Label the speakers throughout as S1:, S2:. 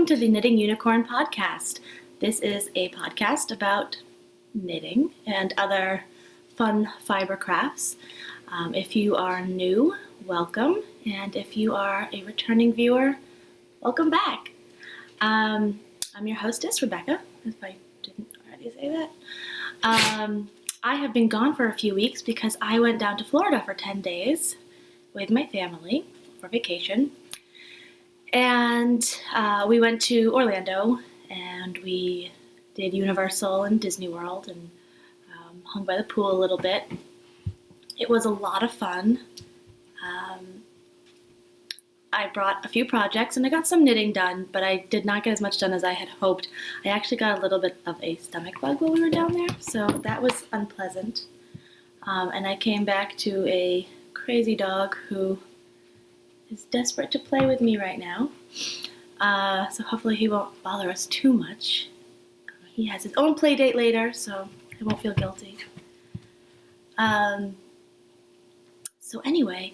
S1: Welcome to the Knitting Unicorn podcast. This is a podcast about knitting and other fun fiber crafts. If you are new, welcome, and if you are a returning viewer, welcome back. I'm your hostess, Rebecca, if I didn't already say that. I have been gone for a few weeks because I went down to Florida for 10 days with my family for vacation. And we went to Orlando, and we did Universal and Disney World, and hung by the pool a little bit. It was a lot of fun. I brought a few projects, and I got some knitting done, but I did not get as much done as I had hoped. I actually got a little bit of a stomach bug while we were down there, so that was unpleasant. And I came back to a crazy dog who is desperate to play with me right now. So hopefully he won't bother us too much. He has his own play date later, so I won't feel guilty. So anyway,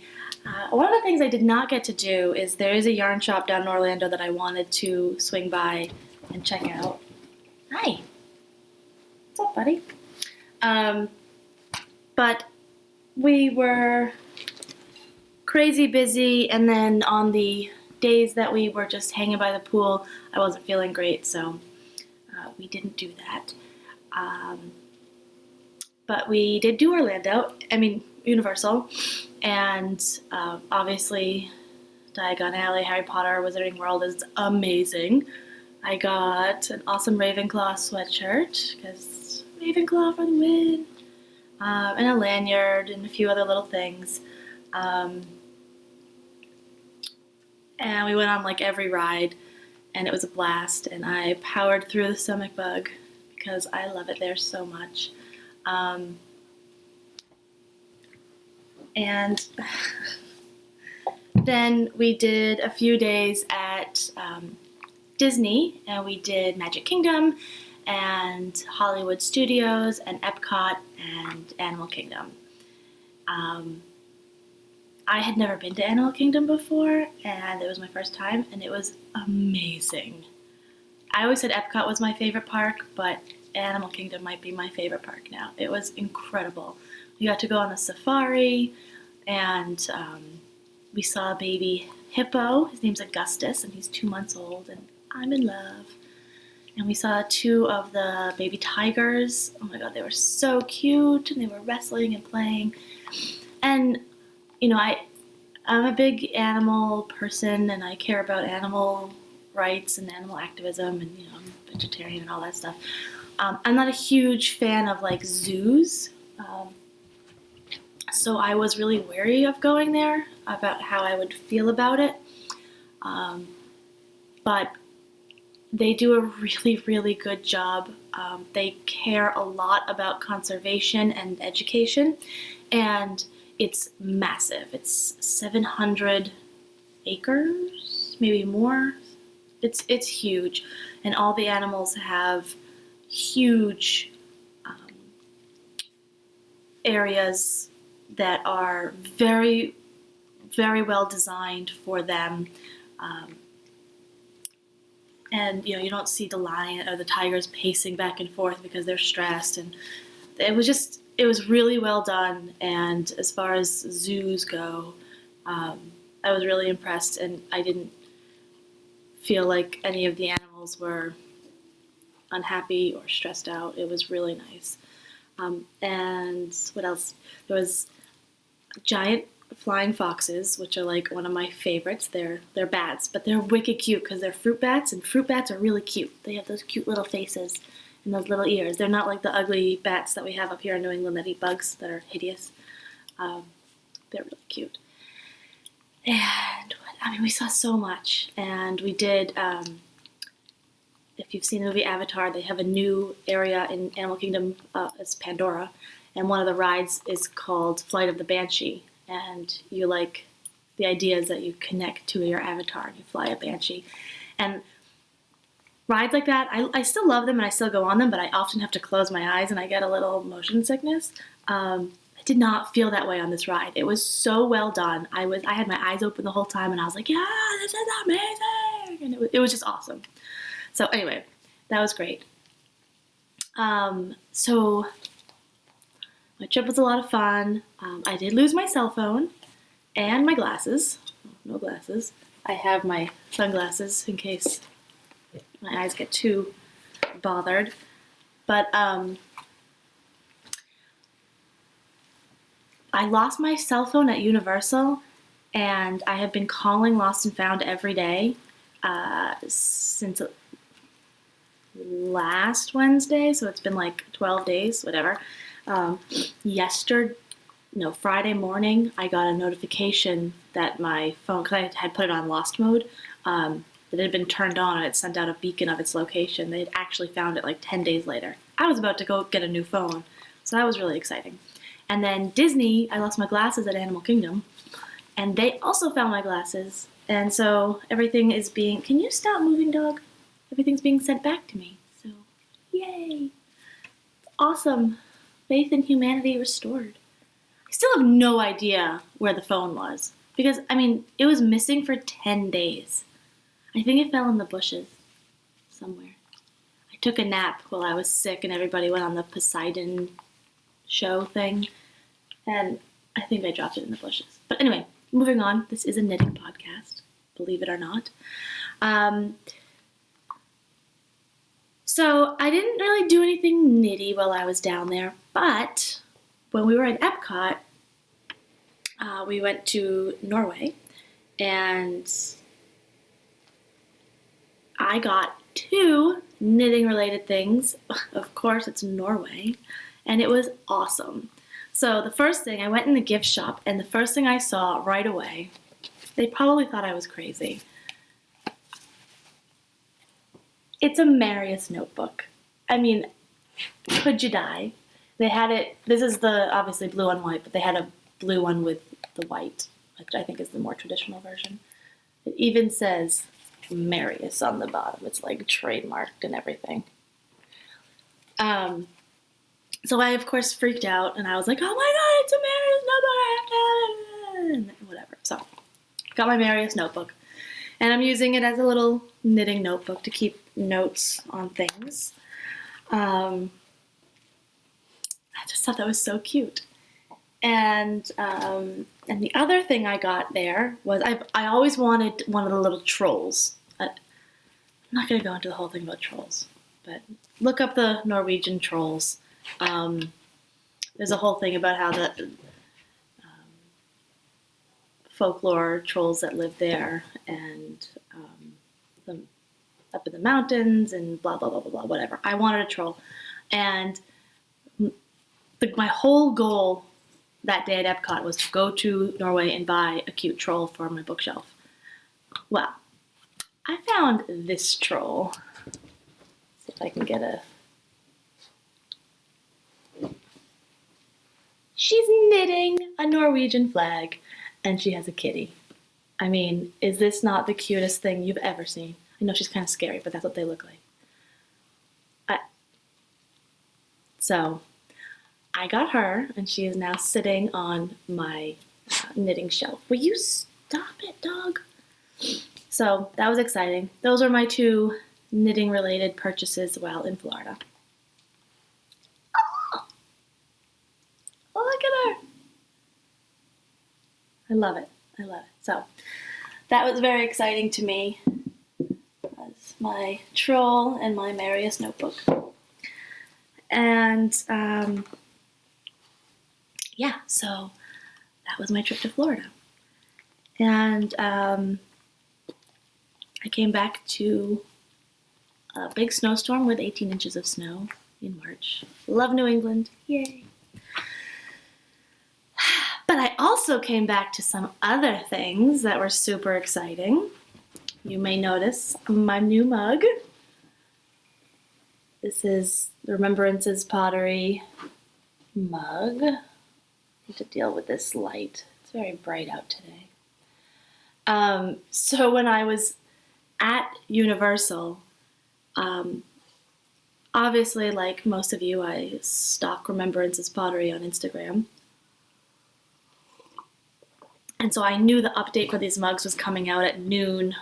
S1: one of the things I did not get to do is there is a yarn shop down in Orlando that I wanted to swing by and check out. Hi. What's up, buddy? But we were crazy busy, and then on the days that we were just hanging by the pool, I wasn't feeling great, so we didn't do that. But we did do Universal, and obviously Diagon Alley, Harry Potter, Wizarding World is amazing. I got an awesome Ravenclaw sweatshirt, because Ravenclaw for the win, and a lanyard and a few other little things. And we went on like every ride, and it was a blast, and I powered through the stomach bug because I love it there so much. And then we did a few days at Disney, and we did Magic Kingdom and Hollywood Studios and Epcot and Animal Kingdom. I had never been to Animal Kingdom before, and it was my first time, and it was amazing. I always said Epcot was my favorite park, but Animal Kingdom might be my favorite park now. It was incredible. We got to go on the safari, and we saw a baby hippo. His name's Augustus, and he's 2 months old, and I'm in love. And we saw 2 of the baby tigers. Oh my god, they were so cute, and they were wrestling and playing. And you know, I'm a big animal person, and I care about animal rights and animal activism, and I'm a vegetarian and all that stuff. I'm not a huge fan of like zoos, so I was really wary of going there about how I would feel about it. But they do a really, really good job. They care a lot about conservation and education, and it's massive. It's 700 acres, maybe more. It's huge, and all the animals have huge areas that are very, very well designed for them. And you don't see the lion or the tigers pacing back and forth because they're stressed, and it was really well done. And as far as zoos go, I was really impressed, and I didn't feel like any of the animals were unhappy or stressed out. It was really nice. And what else? There was giant flying foxes, which are like one of my favorites. They're bats, but they're wicked cute because they're fruit bats, and fruit bats are really cute. They have those cute little faces and those little ears. They're not like the ugly bats that we have up here in New England that eat bugs that are hideous. They're really cute. And we saw so much, and we did. If you've seen the movie Avatar, they have a new area in Animal Kingdom. It's Pandora, and one of the rides is called Flight of the Banshee. And the idea is that you connect to your avatar and you fly a banshee. And rides like that, I still love them and I still go on them, but I often have to close my eyes and I get a little motion sickness. I did not feel that way on this ride. It was so well done. I had my eyes open the whole time, and I was like, yeah, this is amazing, and it was just awesome. So anyway, that was great. So my trip was a lot of fun. I did lose my cell phone and my glasses. No glasses. I have my sunglasses in case my eyes get too bothered. But I lost my cell phone at Universal, and I have been calling Lost and Found every day since last Wednesday, so it's been like 12 days, whatever. Friday morning, I got a notification that my phone, because I had put it on lost mode, that it had been turned on and it sent out a beacon of its location. They had actually found it like 10 days later. I was about to go get a new phone, so that was really exciting. And then Disney, I lost my glasses at Animal Kingdom, and they also found my glasses. And so everything is being, can you stop moving, dog? Everything's being sent back to me. So, yay. Awesome. Faith in humanity restored. I still have no idea where the phone was. Because, it was missing for 10 days. I think it fell in the bushes somewhere. I took a nap while I was sick and everybody went on the Poseidon show thing. And I think I dropped it in the bushes. But anyway, moving on. This is a knitting podcast, believe it or not. So I didn't really do anything knitty while I was down there, but when we were at Epcot, we went to Norway, and I got 2 knitting-related things. Of course, it's Norway, and it was awesome. So the first thing, I went in the gift shop, and the first thing I saw right away, they probably thought I was crazy. It's a Marius notebook. Could you die? They had it, this is the obviously blue and white, but they had a blue one with the white, which I think is the more traditional version. It even says Marius on the bottom. It's like trademarked and everything. So I, of course, freaked out, and I was like, oh my god, it's a Marius notebook! Whatever. So, got my Marius notebook. And I'm using it as a little knitting notebook to keep notes on things. I just thought that was so cute. And the other thing I got there was I always wanted one of the little trolls. I'm not going to go into the whole thing about trolls, but look up the Norwegian trolls. There's a whole thing about how the folklore trolls that live there and up in the mountains and blah, blah, blah, blah, blah, whatever. I wanted a troll. And my whole goal that day at Epcot was to go to Norway and buy a cute troll for my bookshelf. Well, I found this troll. Let's see if I can get a... She's knitting a Norwegian flag, and she has a kitty. Is this not the cutest thing you've ever seen? I know she's kind of scary, but that's what they look like. So I got her, and she is now sitting on my knitting shelf. Will you stop it, dog? So that was exciting. Those are my 2 knitting-related purchases while in Florida. Oh, look at her. I love it. I love it. So that was very exciting to me. That's my troll and my Marius notebook. And so that was my trip to Florida. And I came back to a big snowstorm with 18 inches of snow in March. Love New England. Yay. But I also came back to some other things that were super exciting. You may notice my new mug. This is the Remembrances Pottery mug. I need to deal with this light. It's very bright out today. So when I was at Universal, obviously, like most of you, I stalk Remembrances Pottery on Instagram. And so I knew the update for these mugs was coming out at noon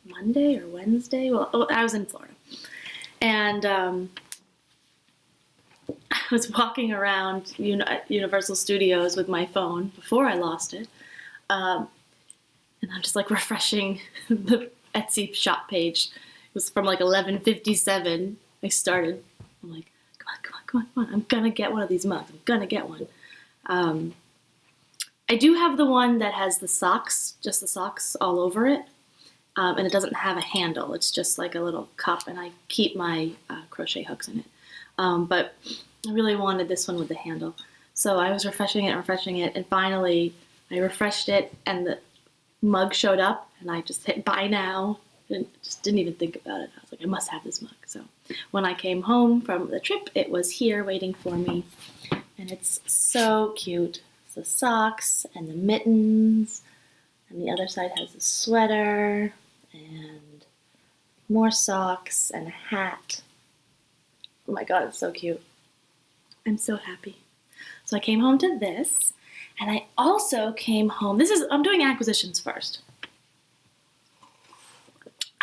S1: Monday or Wednesday. Well, I was in Florida. And I was walking around Universal Studios with my phone before I lost it. And I'm just like refreshing the Etsy shop page. It was from like 11:57. I started. I'm like, come on. I'm gonna get one of these mugs. I'm gonna get one. I do have the one that has the socks, just the socks all over it. And it doesn't have a handle. It's just like a little cup, and I keep my crochet hooks in it. But I really wanted this one with the handle. So I was refreshing it, and finally I refreshed it, and the mug showed up, and I just hit buy now, and just didn't even think about it. I was like, I must have this mug. So when I came home from the trip, it was here waiting for me, and it's so cute. It's the socks and the mittens, and the other side has a sweater, and more socks and a hat. Oh my god, it's so cute. I'm so happy. So I came home to this, and I also came home, I'm doing acquisitions first.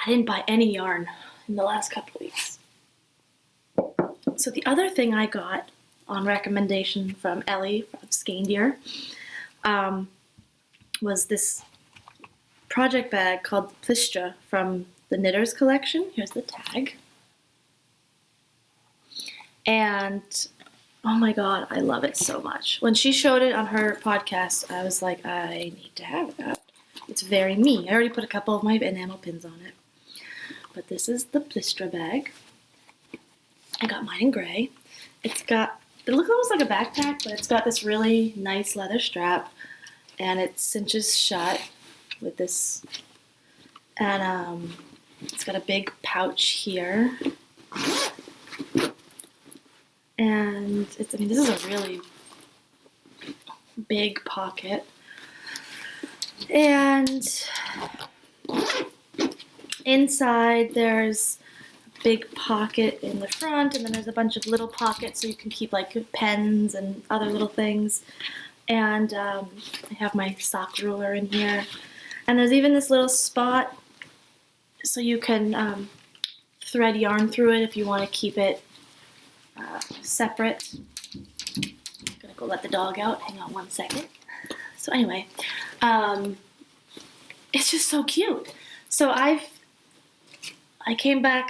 S1: I didn't buy any yarn in the last couple weeks. So the other thing I got on recommendation from Ellie of Skandier was this project bag called Plistra from the Knitters collection. Here's the tag. And oh my god, I love it so much. When she showed it on her podcast, I was like, I need to have that. It's very me. I already put a couple of my enamel pins on it. But this is the Plistra bag. I got mine in gray. It looks almost like a backpack, but it's got this really nice leather strap, and it cinches shut with this, and it's got a big pouch here, and this is a really big pocket, and inside there's a big pocket in the front, and then there's a bunch of little pockets so you can keep like pens and other little things, and I have my sock ruler in here. And there's even this little spot so you can thread yarn through it if you want to keep it separate. I'm gonna go let the dog out. Hang on one second. So anyway, it's just so cute. So I came back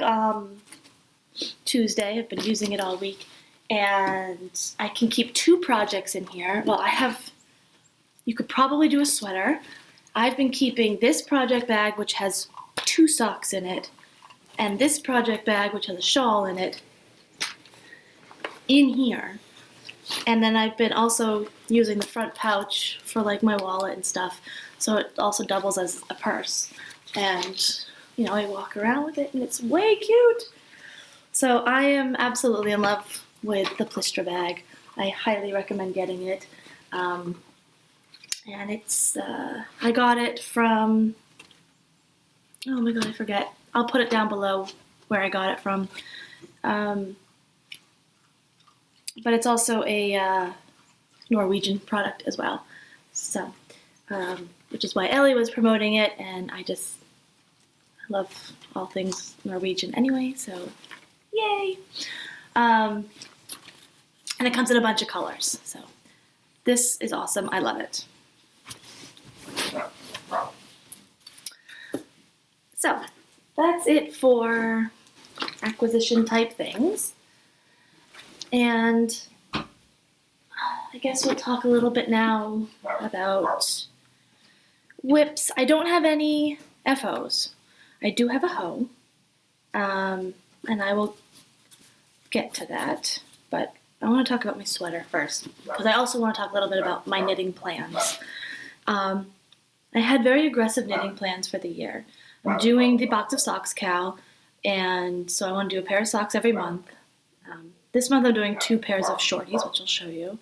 S1: Tuesday. I've been using it all week, and I can keep 2 projects in here. Well, you could probably do a sweater. I've been keeping this project bag, which has 2 socks in it, and this project bag, which has a shawl in it, in here. And then I've been also using the front pouch for like my wallet and stuff, so it also doubles as a purse. And I walk around with it, and it's way cute. So I am absolutely in love with the Plistra bag. I highly recommend getting it. And it's, I got it from, oh my god, I forget. I'll put it down below where I got it from. But it's also a Norwegian product as well. So, which is why Ellie was promoting it, and I love all things Norwegian anyway, so yay! And it comes in a bunch of colors, so this is awesome. I love it. So that's it for acquisition type things. And I guess we'll talk a little bit now about whips. I don't have any FOs. I do have a hoe, and I will get to that, but I want to talk about my sweater first, because I also want to talk a little bit about my knitting plans. I had very aggressive knitting plans for the year. I'm doing the Box of Socks Cal, and so I want to do a pair of socks every month. This month I'm doing 2 pairs of shorties, which I'll show you.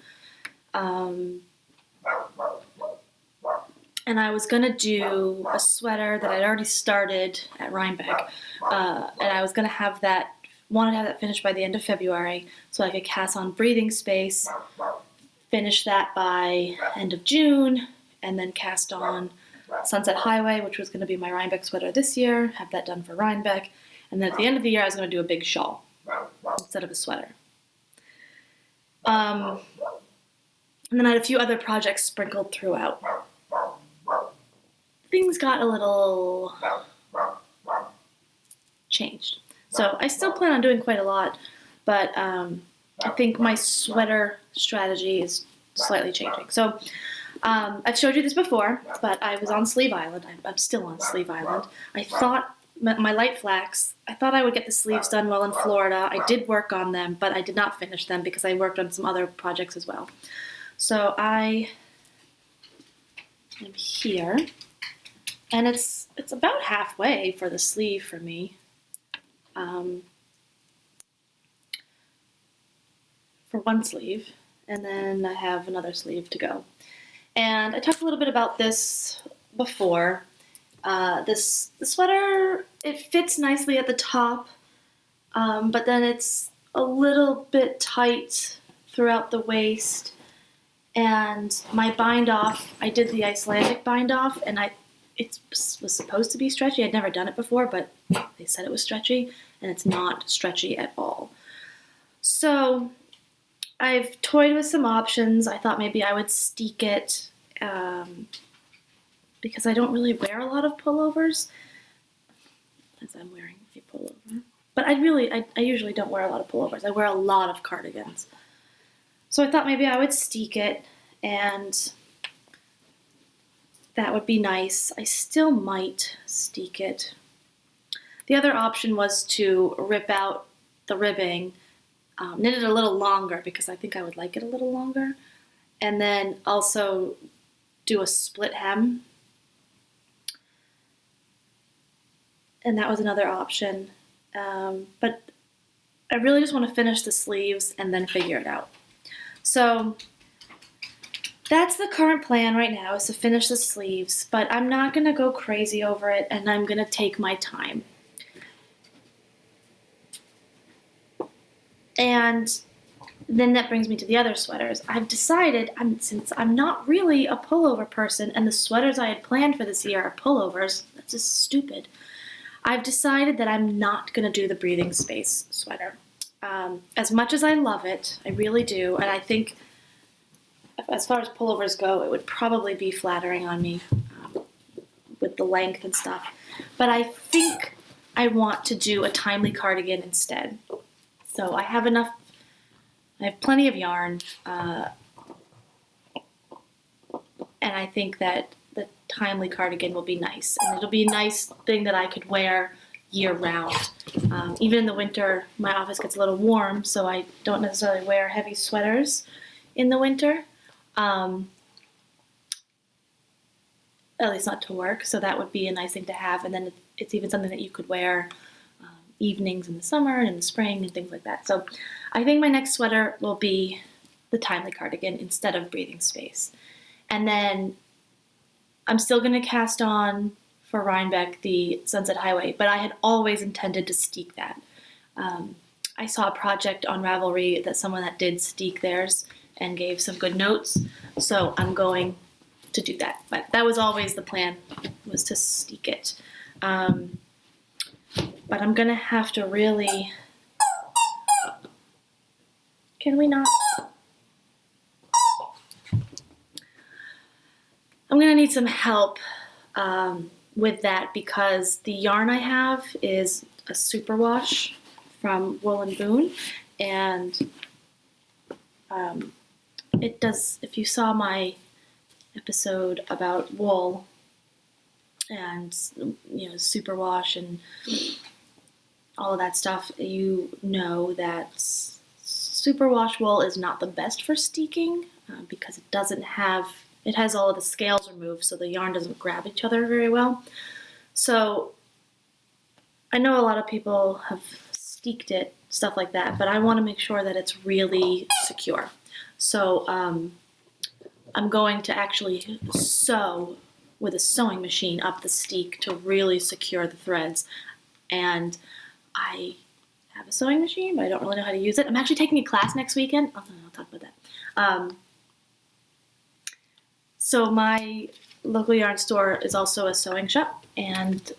S1: And I was going to do a sweater that I'd already started at Rhinebeck, and I was going to have wanted to have that finished by the end of February so I could cast on breathing space, finish that by end of June, and then cast on Sunset Highway, which was going to be my Rhinebeck sweater this year, have that done for Rhinebeck, and then at the end of the year I was going to do a big shawl instead of a sweater. And then I had a few other projects sprinkled throughout. Things got a little changed. So I still plan on doing quite a lot, but I think my sweater strategy is slightly changing. So I've showed you this before, but I was on Sleeve Island. I'm still on Sleeve Island. I thought my light flax, I thought I would get the sleeves done well in Florida. I did work on them, but I did not finish them because I worked on some other projects as well. So I am here, and it's about halfway for the sleeve for me. For one sleeve, and then I have another sleeve to go. And I talked a little bit about this before. The sweater, it fits nicely at the top, but then it's a little bit tight throughout the waist. And my bind off, I did the Icelandic bind off, and it was supposed to be stretchy. I'd never done it before, but they said it was stretchy, and it's not stretchy at all. So I've toyed with some options. I thought maybe I would steek it because I don't really wear a lot of pullovers, as I'm wearing a pullover. But I usually don't wear a lot of pullovers. I wear a lot of cardigans. So I thought maybe I would steek it, and that would be nice. I still might steek it. The other option was to rip out the ribbing, knit it a little longer because I think I would like it a little longer, and then also do a split hem. And that was another option. But I really just want to finish the sleeves and then figure it out. So that's the current plan right now, is to finish the sleeves, but I'm not going to go crazy over it, and I'm going to take my time. And then that brings me to the other sweaters. I've decided, since I'm not really a pullover person, and the sweaters I had planned for this year are pullovers, that's just stupid. I've decided that I'm not going to do the breathing space sweater. As much as I love it, I really do, and I think as far as pullovers go, it would probably be flattering on me with the length and stuff. But I think I want to do a timely cardigan instead. So I have plenty of yarn, and I think that the timely cardigan will be nice. And it'll be a nice thing that I could wear year-round. Even in the winter, my office gets a little warm, so I don't necessarily wear heavy sweaters in the winter. At least not to work, so that would be a nice thing to have. And then it's even something that you could wear evenings in the summer and in the spring and things like that. So I think my next sweater will be the timely cardigan instead of breathing space. And then I'm still going to cast on for Rhinebeck the Sunset Highway, but I had always intended to steek that. I saw a project on Ravelry that someone that did steek theirs and gave some good notes, so I'm going to do that. But that was always the plan, was to steek it. But I'm gonna have to really... Can we not? I'm gonna need some help with that because the yarn I have is a superwash from Wool&Boon, and it does, if you saw my episode about wool and superwash and all of that stuff, you know that superwash wool is not the best for steeking because it has all of the scales removed, so the yarn doesn't grab each other very well. So I know a lot of people have steeked it, stuff like that, but I want to make sure that it's really secure. So I'm going to actually sew with a sewing machine up the steek to really secure the threads. And I have a sewing machine, but I don't really know how to use it. I'm actually taking a class next weekend. I'll talk about that. So my local yarn store is also a sewing shop, and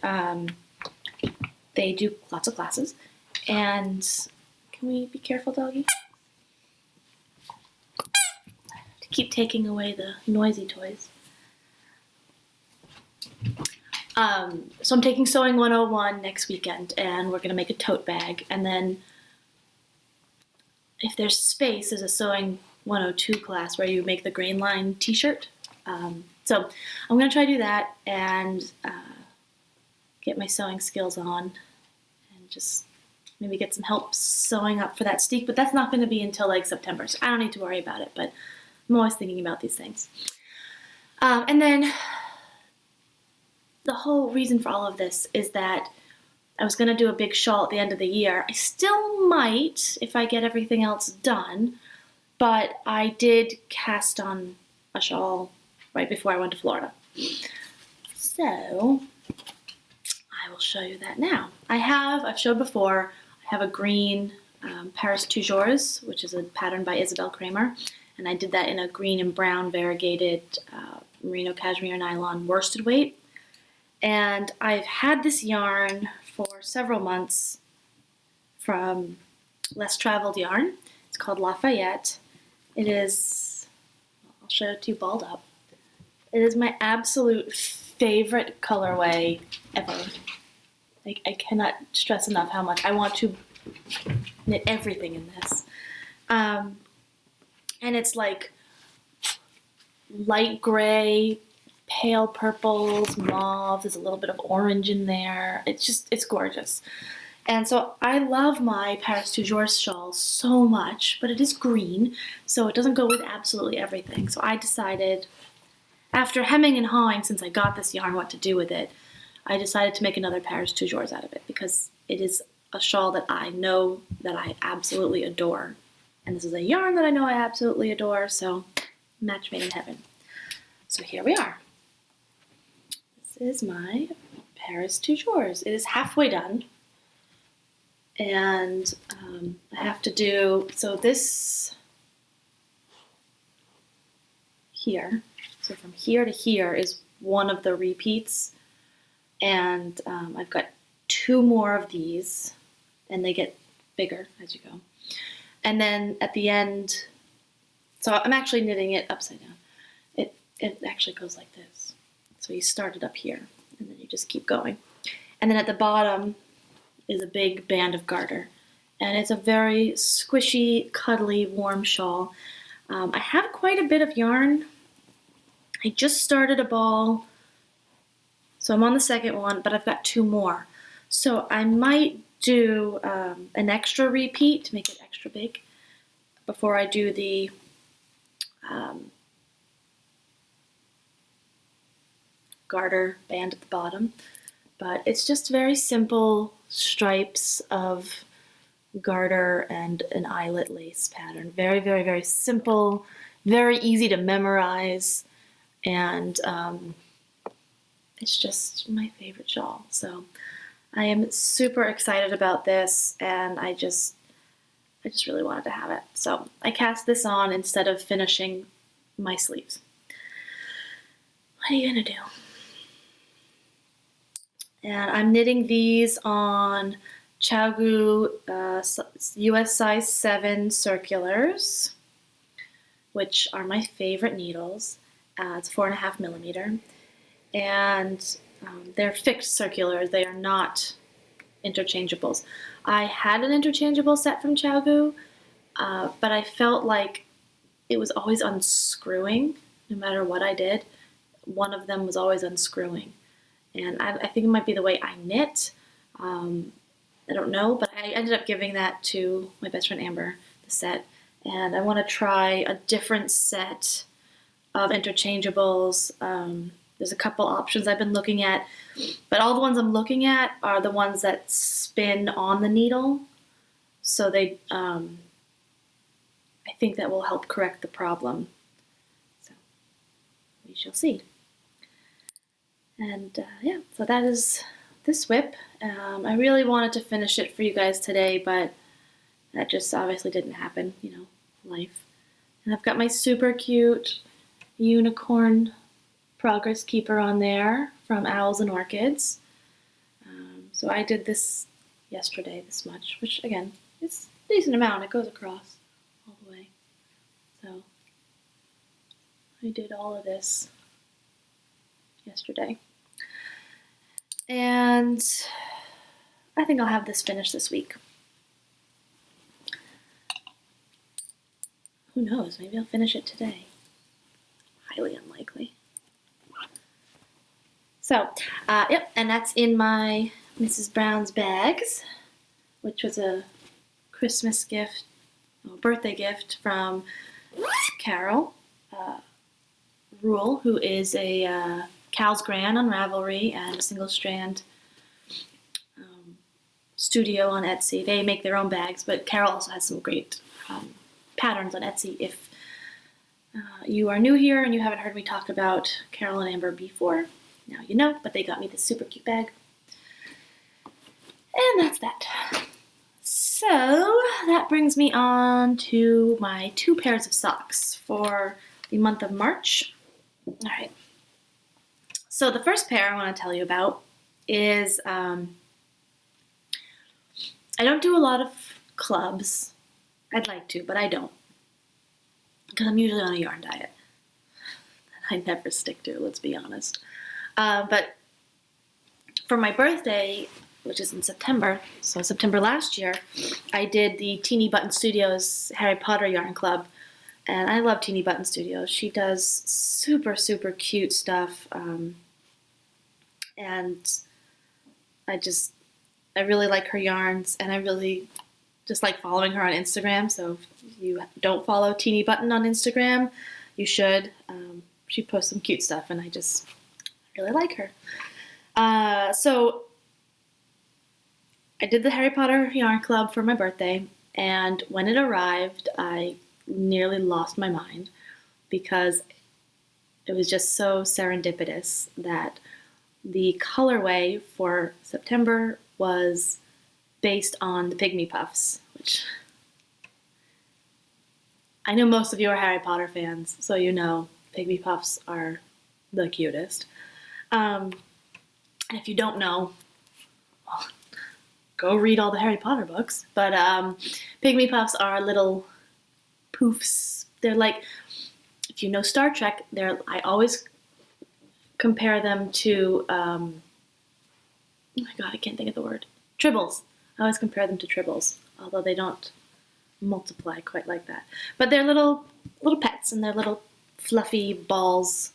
S1: they do lots of classes. And can we be careful, doggy? To keep taking away the noisy toys. So I'm taking Sewing 101 next weekend, and we're gonna make a tote bag, and then if there's space, there's a Sewing 102 class where you make the grain line t-shirt. So I'm gonna try to do that and get my sewing skills on and just maybe get some help sewing up for that steek, but that's not gonna be until like September, so I don't need to worry about it, but I'm always thinking about these things. And then the whole reason for all of this is that I was gonna do a big shawl at the end of the year. I still might if I get everything else done, but I did cast on a shawl right before I went to Florida. So I will show you that now. I've showed before, I have a green Paris Toujours, which is a pattern by Isabel Kramer, and I did that in a green and brown variegated merino cashmere nylon worsted weight. And I've had this yarn for several months from Less Traveled Yarn. It's called Lafayette. It is, I'll show it to you balled up. It is my absolute favorite colorway ever. Like, I cannot stress enough how much I want to knit everything in this. And it's like light gray, pale purples, mauve, there's a little bit of orange in there. It's gorgeous. And so I love my Paris Toujours shawl so much, but it is green, so it doesn't go with absolutely everything. So I decided, after hemming and hawing since I got this yarn what to do with it, I decided to make another Paris Toujours out of it because it is a shawl that I know that I absolutely adore. And this is a yarn that I know I absolutely adore, so match made in heaven. So here we are. This is my Paris Toujours. It is halfway done. And I have to do, so this here, so from here to here is one of the repeats. And I've got 2 more of these, and they get bigger as you go. And then at the end, so I'm actually knitting it upside down. It actually goes like this. So you start it up here, and then you just keep going. And then at the bottom is a big band of garter. And it's a very squishy, cuddly, warm shawl. I have quite a bit of yarn. I just started a ball, so I'm on the second one, but I've got 2 more. So I might do an extra repeat to make it extra big before I do the garter band at the bottom. But it's just very simple stripes of garter and an eyelet lace pattern. Very, very, very simple, very easy to memorize, and it's just my favorite shawl. So I am super excited about this, and I just really wanted to have it. So I cast this on instead of finishing my sleeves. What are you gonna do? And I'm knitting these on ChiaoGoo US size 7 circulars, which are my favorite needles. It's 4.5 millimeter. And they're fixed circulars. They are not interchangeables. I had an interchangeable set from ChiaoGoo, but I felt like it was always unscrewing. No matter what I did, one of them was always unscrewing. And I think it might be the way I knit. I don't know, but I ended up giving that to my best friend Amber, the set. And I want to try a different set of interchangeables. There's a couple options I've been looking at, but all the ones I'm looking at are the ones that spin on the needle. So they, I think that will help correct the problem. So we shall see. And yeah, so that is this whip. I really wanted to finish it for you guys today, but that just obviously didn't happen, you know, life. And I've got my super cute unicorn progress keeper on there from Owls and Orchids. So I did this yesterday, this much, which again, it's a decent amount. It goes across all the way. So I did all of this yesterday. And I think I'll have this finished this week. Who knows, maybe I'll finish it today. Highly unlikely. So, yep, and that's in my Mrs. Brown's bags, which was a Christmas gift, or birthday gift from Carol Rule, who is a Cal's Gran on Ravelry and a single strand studio on Etsy. They make their own bags, but Carol also has some great patterns on Etsy. If you are new here and you haven't heard me talk about Carol and Amber before, now you know, but they got me this super cute bag. And that's that. So that brings me on to my 2 pairs of socks for the month of March. All right. So the first pair I want to tell you about is, I don't do a lot of clubs. I'd like to, but I don't, because I'm usually on a yarn diet. I never stick to, let's be honest. But for my birthday, which is in September, so September last year, I did the Teeny Button Studios Harry Potter Yarn Club. And I love Teeny Button Studios. She does super, super cute stuff. And I really like her yarns, and I really just like following her on Instagram. So if you don't follow Teeny Button on Instagram, you should. She posts some cute stuff, and I just really like her. So I did the Harry Potter Yarn Club for my birthday, and when it arrived, I nearly lost my mind because it was just so serendipitous that the colorway for September was based on the Pygmy Puffs, which I know most of you are Harry Potter fans, so you know Pygmy Puffs are the cutest. And if you don't know, well, go read all the Harry Potter books. But Pygmy Puffs are little poofs. They're like, if you know Star Trek, I always compare them to, oh my god, I can't think of the word. Tribbles. I always compare them to Tribbles, although they don't multiply quite like that. But they're little pets, and they're little fluffy balls,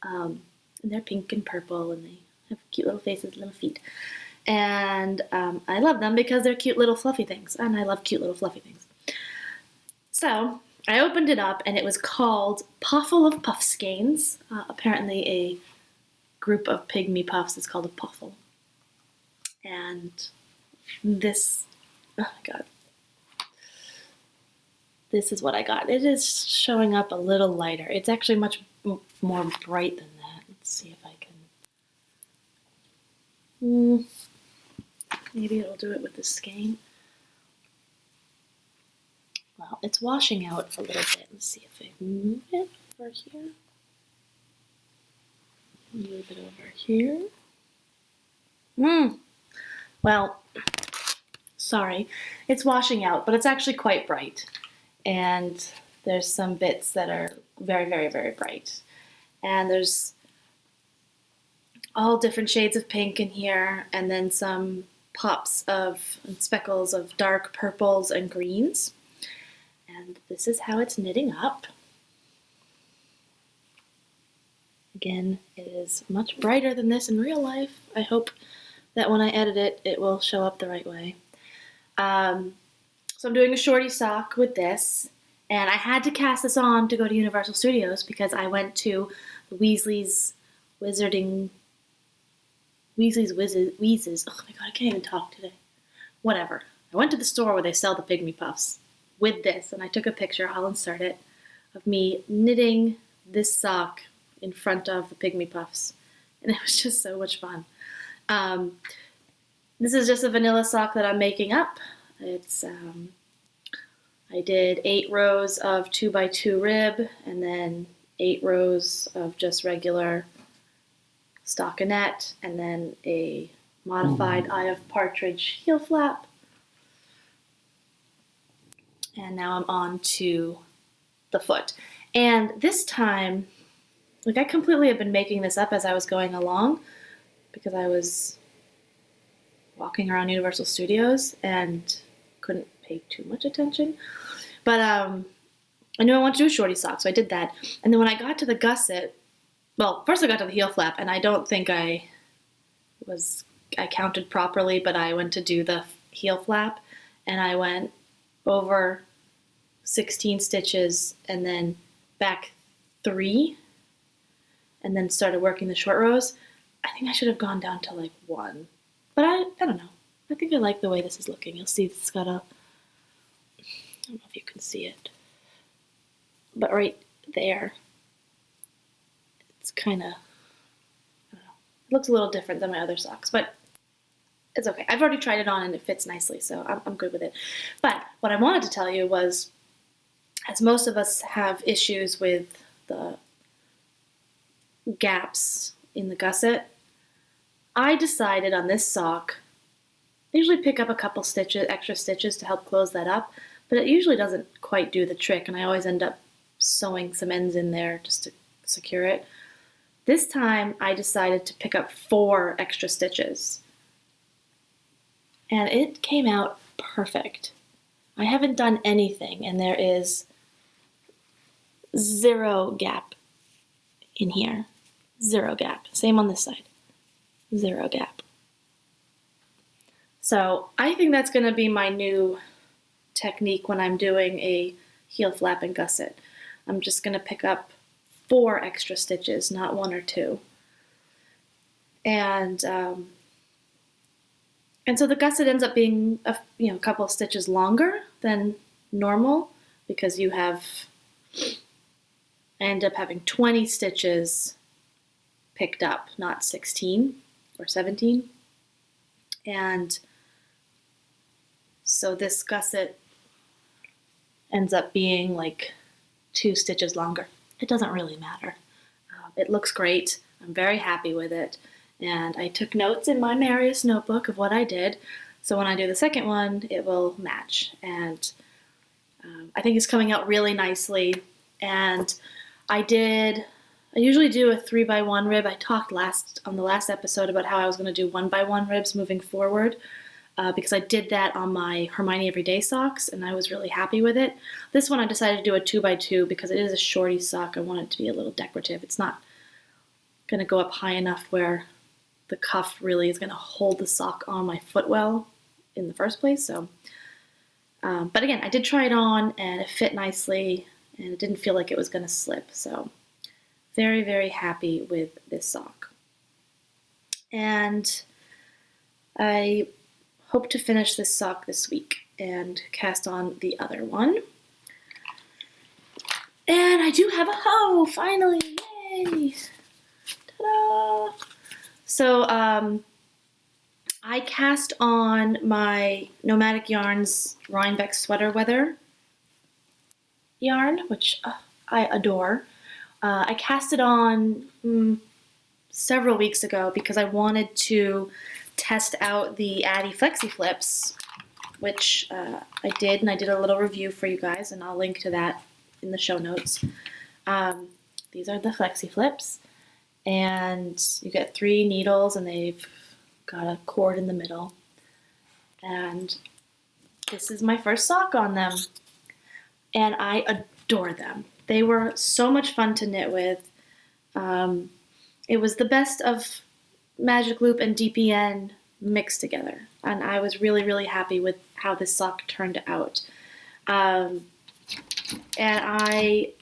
S1: and they're pink and purple, and they have cute little faces, little feet. And I love them because they're cute little fluffy things, and I love cute little fluffy things. So I opened it up, and it was called Puffle of Puffskeins. Apparently a group of pygmy puffs is called a puffle. And this, oh my god, this is what I got. It is showing up a little lighter. It's actually much more bright than that. Let's see if I can, maybe it'll do it with the skein. Well, it's washing out a little bit. Let's see if I move it over here. Move it over here. Well, sorry. It's washing out, but it's actually quite bright. And there's some bits that are very, very, very bright. And there's all different shades of pink in here, and then some pops of and speckles of dark purples and greens. And this is how it's knitting up. Again, it is much brighter than this in real life. I hope that when I edit it, it will show up the right way. So I'm doing a shorty sock with this, and I had to cast this on to go to Universal Studios because I went to the Weasley's Wizarding... Wheezes. Oh my god, I can't even talk today. Whatever. I went to the store where they sell the Pygmy Puffs with this, and I took a picture, I'll insert it, of me knitting this sock in front of the Pygmy Puffs. And it was just so much fun. This is just a vanilla sock that I'm making up. It's, I did 8 rows of 2x2 rib, and then 8 rows of just regular stockinette, and then a modified Eye of Partridge heel flap. And now I'm on to the foot. And this time, like, I completely have been making this up as I was going along because I was walking around Universal Studios and couldn't pay too much attention. But I knew I wanted to do a shorty sock, so I did that. And then when I got to the gusset, well, first I got to the heel flap, and I don't think I counted properly, but I went to do the heel flap, and I went over 16 stitches and then back 3, and then started working the short rows. I think I should have gone down to like 1, but I don't know. I think I like the way this is looking. You'll see it's got a, I don't know if you can see it, but right there, it's kind of, I don't know, it looks a little different than my other socks, but it's okay. I've already tried it on and it fits nicely, so I'm good with it. But what I wanted to tell you was, as most of us have issues with the gaps in the gusset, I decided on this sock, I usually pick up a couple stitches, extra stitches to help close that up, but it usually doesn't quite do the trick, and I always end up sewing some ends in there just to secure it. This time I decided to pick up 4 extra stitches, and it came out perfect. I haven't done anything, and there is 0 gap in here. 0 gap. Same on this side. 0 gap. So I think that's going to be my new technique when I'm doing a heel flap and gusset. I'm just going to pick up 4 extra stitches, not 1 or 2. And so the gusset ends up being a couple of stitches longer than normal, because I end up having 20 stitches picked up, not 16 or 17. And so this gusset ends up being like 2 stitches longer. It doesn't really matter. It looks great. I'm very happy with it. And I took notes in my Marius notebook of what I did, so when I do the second one, it will match. And I think it's coming out really nicely. And I usually do a 3x1 rib. I talked on the last episode about how I was going to do 1x1 ribs moving forward, because I did that on my Hermione Everyday socks, and I was really happy with it. This one I decided to do a 2x2 because it is a shorty sock. I want it to be a little decorative. It's not going to go up high enough where the cuff really is going to hold the sock on my foot well in the first place. So, but again, I did try it on and it fit nicely and it didn't feel like it was going to slip. So very, very happy with this sock. And I hope to finish this sock this week and cast on the other one. And I do have a hoe, finally, yay! Ta-da! So I cast on my Nomadic Yarns Rhinebeck Sweater Weather yarn, which I adore. I cast it on several weeks ago because I wanted to test out the Addy Flexi Flips, which I did, and I did a little review for you guys, and I'll link to that in the show notes. These are the Flexi Flips. And you get 3 needles, and they've got a cord in the middle. And this is my first sock on them. And I adore them. They were so much fun to knit with. It was the best of Magic Loop and DPN mixed together. And I was really, really happy with how this sock turned out. And I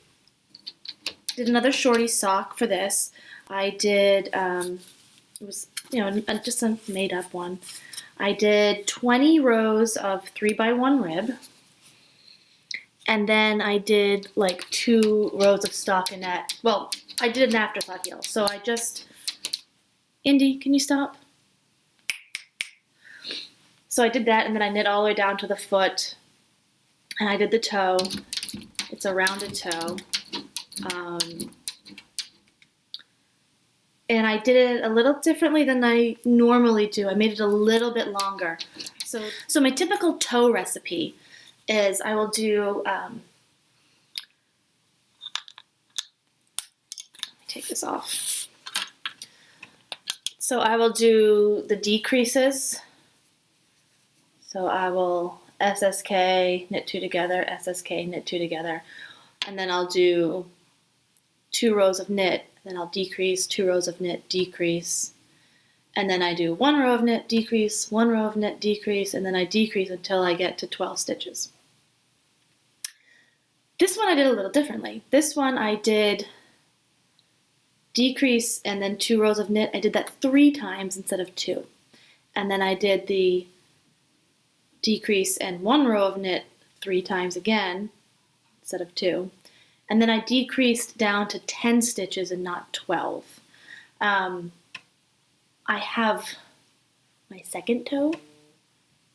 S1: did another shorty sock for this. I did, it was, just a made-up one. I did 20 rows of 3x1 rib, and then I did like 2 rows of stockinette. Well, I did an afterthought heel, so I just, Indy, can you stop? So I did that, and then I knit all the way down to the foot, and I did the toe. It's a rounded toe. And I did it a little differently than I normally do. I made it a little bit longer. So my typical toe recipe is I will do, let me take this off. So I will do the decreases. So I will SSK, knit 2 together, SSK, knit 2 together. And then I'll do 2 rows of knit, then I'll decrease, 2 rows of knit, decrease. And then I do 1 row of knit, decrease, 1 row of knit, decrease, and then I decrease until I get to 12 stitches. This one I did a little differently. This one I did decrease and then 2 rows of knit. I did that 3 times instead of 2. And then I did the decrease and 1 row of knit 3 times again instead of 2. And then I decreased down to 10 stitches and not 12. I have my second toe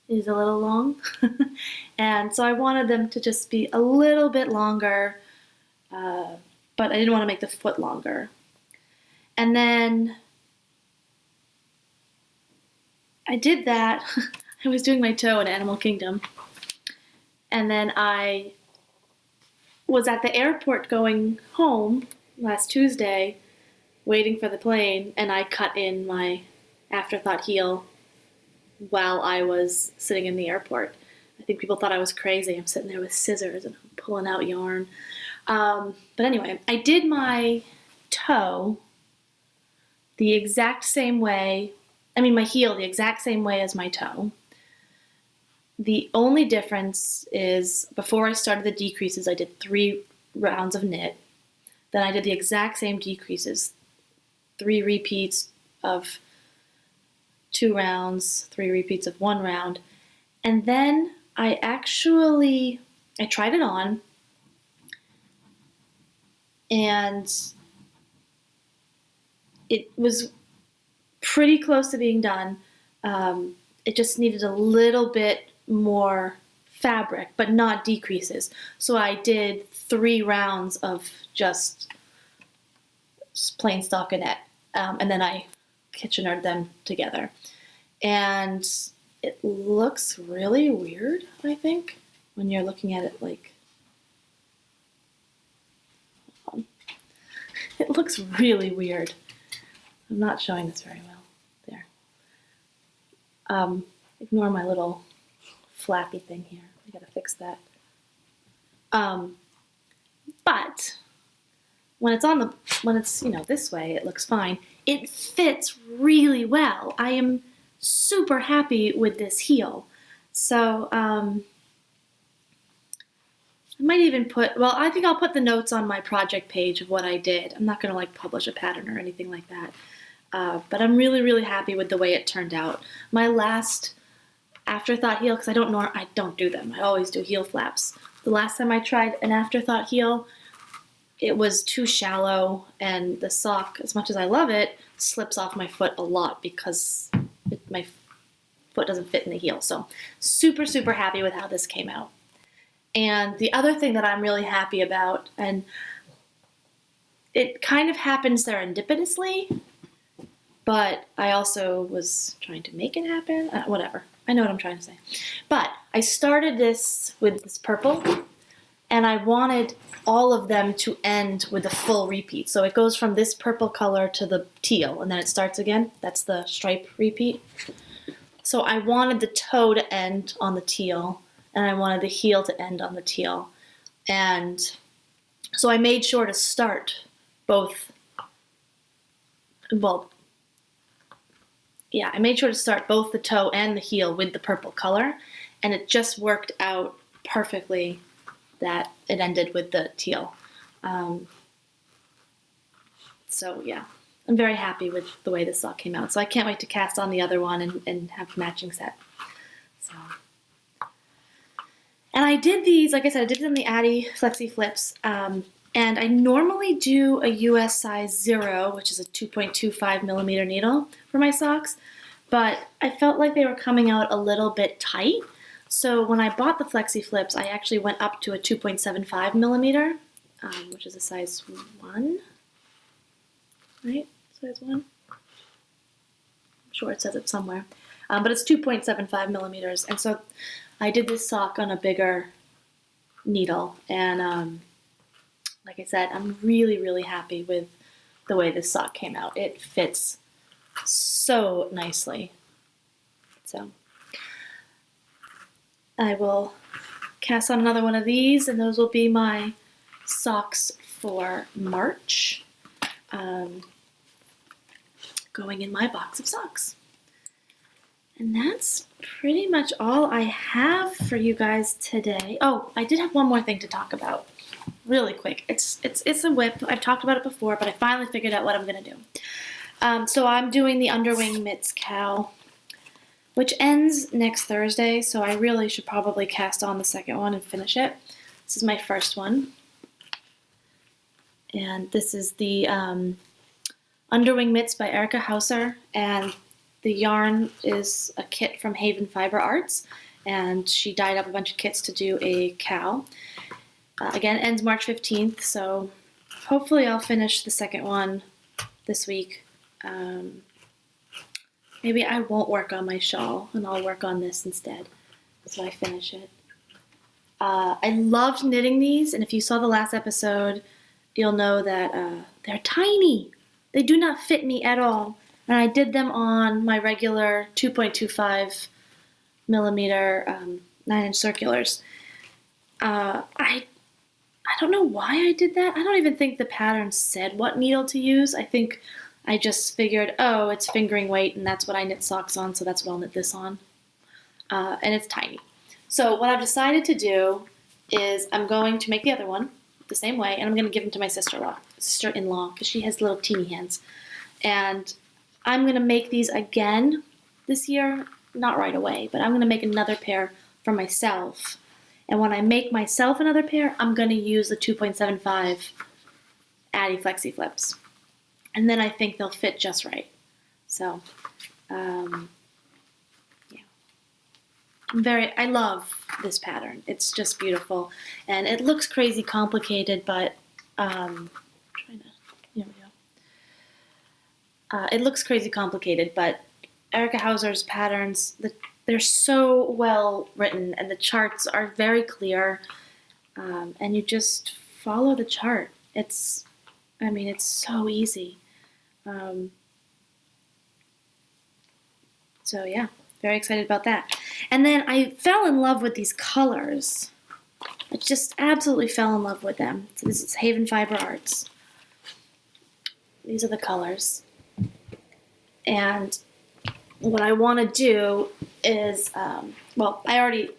S1: is a little long, and so I wanted them to just be a little bit longer, but I didn't want to make the foot longer. And then I did that. I was doing my toe in Animal Kingdom, and then I was at the airport going home last Tuesday, waiting for the plane, and I cut in my afterthought heel while I was sitting in the airport. I think people thought I was crazy. I'm sitting there with scissors and pulling out yarn. But anyway, I did my toe the exact same way, my heel the exact same way as my toe. The only difference is before I started the decreases, I did 3 rounds of knit. Then I did the exact same decreases, 3 repeats of 2 rounds, 3 repeats of 1 round. And then I tried it on, and it was pretty close to being done. It just needed a little bit more fabric, but not decreases. So I did 3 rounds of just plain stockinette, and then I Kitchenered them together. And it looks really weird, I think, when you're looking at it like, it looks really weird. I'm not showing this very well. There. Ignore my little flappy thing here. I gotta fix that. But when it's this way, it looks fine. It fits really well. I am super happy with this heel. So I might even I think I'll put the notes on my project page of what I did. I'm not gonna like publish a pattern or anything like that. But I'm really, really happy with the way it turned out. My last afterthought heel, because I don't do them. I always do heel flaps. The last time I tried an afterthought heel, it was too shallow, and the sock, as much as I love it, slips off my foot a lot because my foot doesn't fit in the heel. So super, super happy with how this came out. And the other thing that I'm really happy about, and it kind of happened serendipitously, but I also was trying to make it happen. Whatever. I know what I'm trying to say. But I started this with this purple, and I wanted all of them to end with a full repeat. So it goes from this purple color to the teal, and then it starts again. That's the stripe repeat. So I wanted the toe to end on the teal, and I wanted the heel to end on the teal. And so I made sure to start both, I made sure to start both the toe and the heel with the purple color, and it just worked out perfectly that it ended with the teal. So yeah, I'm very happy with the way this sock came out. So I can't wait to cast on the other one and have a matching set. So, and I did these, like I said, I did them in the Addi Flexi Flips. And I normally do a US size 0, which is a 2.25 millimeter needle for my socks, but I felt like they were coming out a little bit tight. So when I bought the Flexi Flips, I actually went up to a 2.75 millimeter, which is a size 1, right? size 1. I'm sure it says it somewhere. But it's 2.75 millimeters. And so I did this sock on a bigger needle. And like I said, I'm really, really happy with the way this sock came out. It fits so nicely. So I will cast on another one of these, and those will be my socks for March, going in my box of socks. And that's pretty much all I have for you guys today. Oh, I did have one more thing to talk about, really quick. It's a whip. I've talked about it before, but I finally figured out what I'm gonna do. So I'm doing the underwing mitts cowl, which ends next Thursday. So I really should probably cast on the second one and finish it. This is my first one, and this is the underwing mitts by Erica Hauser, and the yarn is a kit from Haven Fiber Arts, and she dyed up a bunch of kits to do a cowl. Again, ends March 15th, so hopefully I'll finish the second one this week. Maybe I won't work on my shawl, and I'll work on this instead, so I finish it. I loved knitting these, and if you saw the last episode, you'll know that they're tiny. They do not fit me at all. And I did them on my regular 2.25 millimeter 9-inch circulars. I don't know why I did that. I don't even think the pattern said what needle to use. I think I just figured, oh, it's fingering weight, and that's what I knit socks on, so that's what I'll knit this on. And it's tiny. So what I've decided to do is I'm going to make the other one the same way, and I'm going to give them to my sister-in-law, because she has little teeny hands. And I'm going to make these again this year, not right away, but I'm going to make another pair for myself. And when I make myself another pair, I'm going to use the 2.75 Addy Flexi Flips. And then I think they'll fit just right. So, yeah. I love this pattern. It's just beautiful. And it looks crazy complicated, but, here we go. It looks crazy complicated, but Erica Hauser's patterns, they're so well written, and the charts are very clear, and you just follow the chart. It's so easy. So yeah, very excited about that. And then I fell in love with these colors. I just absolutely fell in love with them. So this is Haven Fiber Arts. These are the colors. And what I want to do is, well, I already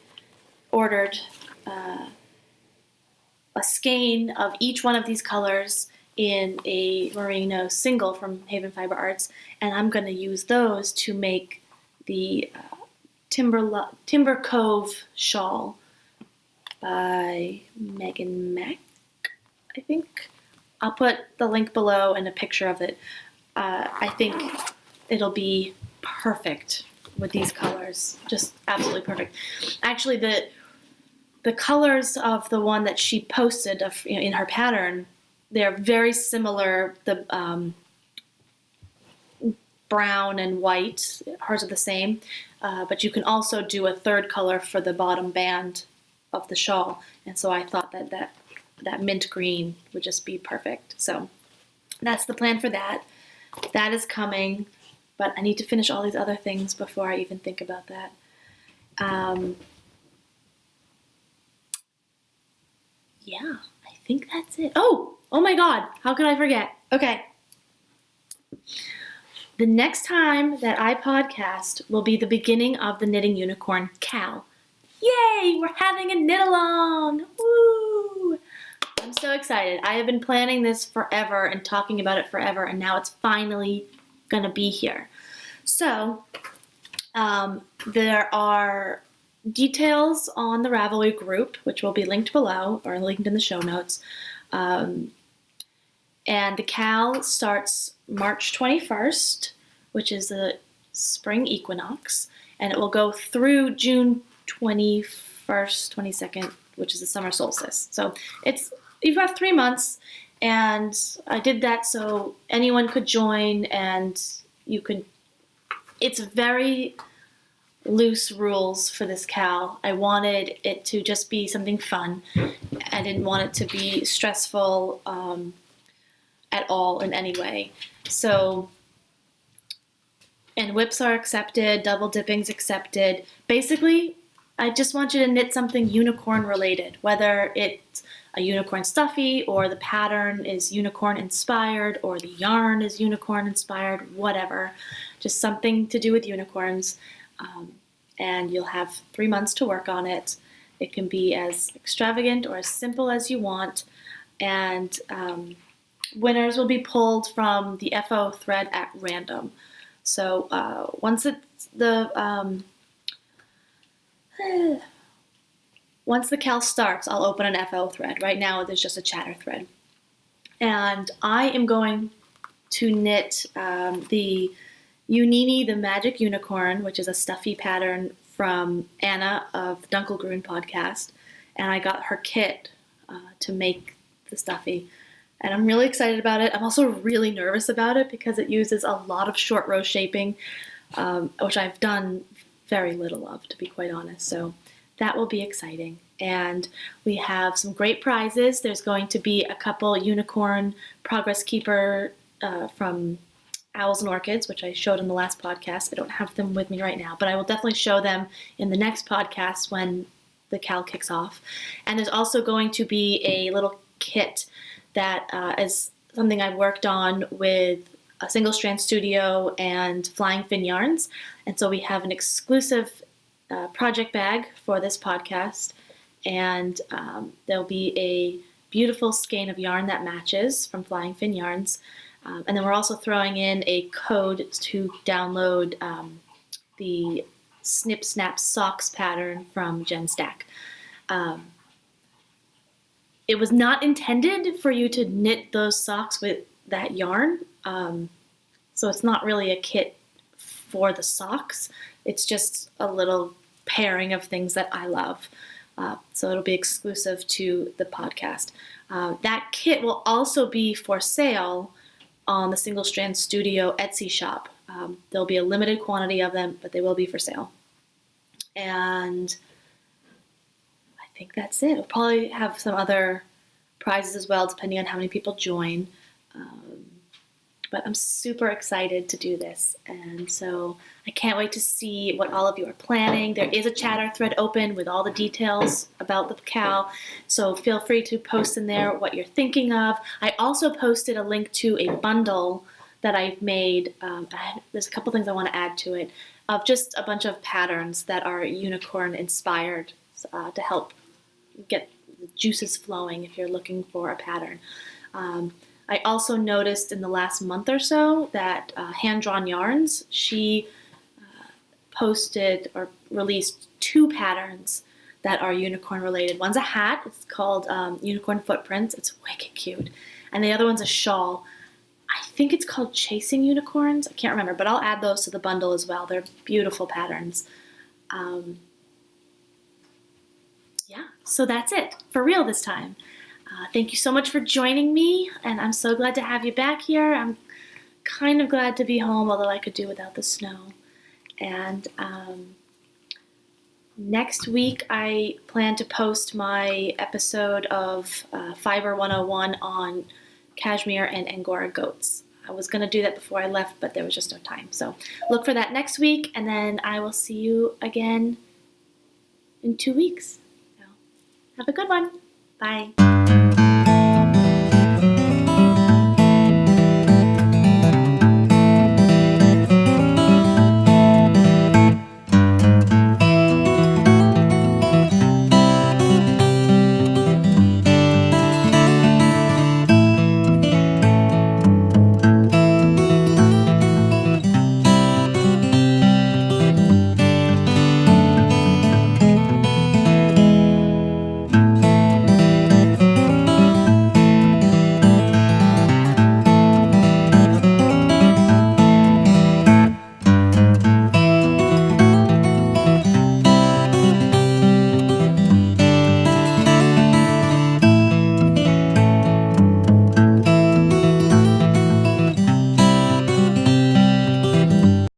S1: ordered a skein of each one of these colors in a merino single from Haven Fiber Arts, and I'm going to use those to make the Timber Cove shawl by Megan Mack, I think. I'll put the link below and a picture of it. I think it'll be perfect with these colors, just absolutely perfect. Actually, the colors of the one that she posted in her pattern, they're very similar. The brown and white, hers are the same, but you can also do a third color for the bottom band of the shawl, and so I thought that mint green would just be perfect. So that's the plan for that. That is coming, but I need to finish all these other things before I even think about that. Yeah, I think that's it. Oh my God, how could I forget? Okay. The next time that I podcast will be the beginning of the Knitting Unicorn Cal. Yay, we're having a knit along. Woo! I'm so excited. I have been planning this forever and talking about it forever, and now it's finally gonna be here. So, there are details on the Ravelry group, which will be linked below or linked in the show notes. And the Cal starts March 21st, which is the spring equinox, and it will go through June 21st, 22nd, which is the summer solstice. So you've got 3 months, And I did that so anyone could join, and it's very loose rules for this cal. I wanted it to just be something fun. I didn't want it to be stressful at all in any way. So, and whips are accepted, double dipping's accepted. Basically, I just want you to knit something unicorn related, whether it's a unicorn stuffy or the pattern is unicorn inspired or the yarn is unicorn inspired, whatever. Just something to do with unicorns. And you'll have 3 months to work on it. It can be as extravagant or as simple as you want. And winners will be pulled from the FO thread at random. So once the cal starts, I'll open an FO thread. Right now, there's just a chatter thread. And I am going to knit the Unini, the Magic Unicorn, which is a stuffy pattern from Anna of the Dunkelgrün podcast. And I got her kit to make the stuffy. And I'm really excited about it. I'm also really nervous about it because it uses a lot of short row shaping, which I've done very little of, to be quite honest. So that will be exciting. And we have some great prizes. There's going to be a couple unicorn progress keeper from Owls and Orchids, which I showed in the last podcast. I don't have them with me right now, but I will definitely show them in the next podcast when the cal kicks off. And there's also going to be a little kit that is something I've worked on with a Single Strand Studio and Flying Fin Yarns. And so we have an exclusive project bag for this podcast. And there'll be a beautiful skein of yarn that matches from Flying Fin Yarns. And then we're also throwing in a code to download the Snip Snap Socks pattern from Jen Stack. It was not intended for you to knit those socks with that yarn. So it's not really a kit for the socks. It's just a little pairing of things that I love. So it'll be exclusive to the podcast. That kit will also be for sale on the Single Strand Studio Etsy shop. There'll be a limited quantity of them, but they will be for sale. And I think that's it. We'll probably have some other prizes as well, depending on how many people join. But I'm super excited to do this. And so I can't wait to see what all of you are planning. There is a chatter thread open with all the details about the cal. So feel free to post in there what you're thinking of. I also posted a link to a bundle that I've made. There's a couple things I want to add to it, of just a bunch of patterns that are unicorn inspired to help get the juices flowing if you're looking for a pattern. I also noticed in the last month or so that Hand Drawn Yarns, she posted or released 2 patterns that are unicorn related. One's a hat, it's called Unicorn Footprints, it's wicked cute. And the other one's a shawl. I think it's called Chasing Unicorns, I can't remember, but I'll add those to the bundle as well. They're beautiful patterns. Yeah, so that's it, for real this time. Thank you so much for joining me, and I'm so glad to have you back here. I'm kind of glad to be home, although I could do without the snow. And next week I plan to post my episode of Fiber 101 on cashmere and Angora goats. I was going to do that before I left, but there was just no time. So look for that next week, and then I will see you again in 2 weeks. So have a good one. Bye.